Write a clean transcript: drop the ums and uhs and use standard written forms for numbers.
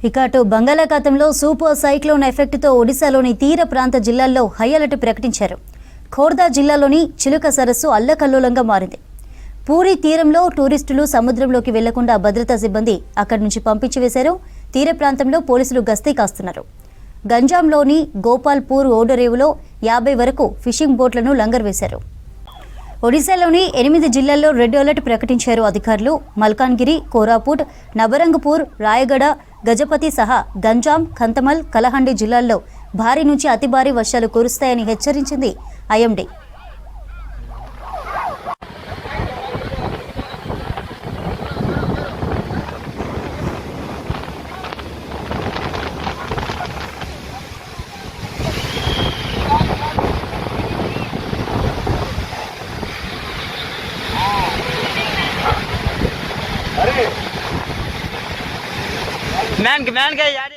ఇక అటు బంగాళాఖాతంలో సూపర్ సైక్లోన్ ఎఫెక్ట్తో ఒడిశాలోని తీర ప్రాంత జిల్లాల్లో హై అలర్ట్ ప్రకటించారు. ఖోర్దా జిల్లాలోని చిలుక సరస్సు అల్లకల్లోలంగా మారింది. పూరి తీరంలో టూరిస్టులు సముద్రంలోకి వెళ్లకుండా భద్రతా సిబ్బంది అక్కడి నుంచి పంపించివేశారు. తీర ప్రాంతంలో పోలీసులు గస్తీ కాస్తున్నారు. గంజాంలోని గోపాల్పూర్ ఓడరేవులో 50 వరకు ఫిషింగ్ బోట్లను లంగర్ వేశారు. ఒడిశాలోని 8 జిల్లాల్లో రెడ్ అలర్ట్ ప్రకటించారు అధికారులు. మల్కాన్గిరి, కోరాపుట్, నబరంగపూర్, రాయగడ, గజపతి సహా గంజాం, కంతమల్, కలహండి జిల్లాల్లో భారీ నుంచి అతి భారీ వర్షాలు కురుస్తాయని హెచ్చరించింది ఐఎండీ. मैन का यार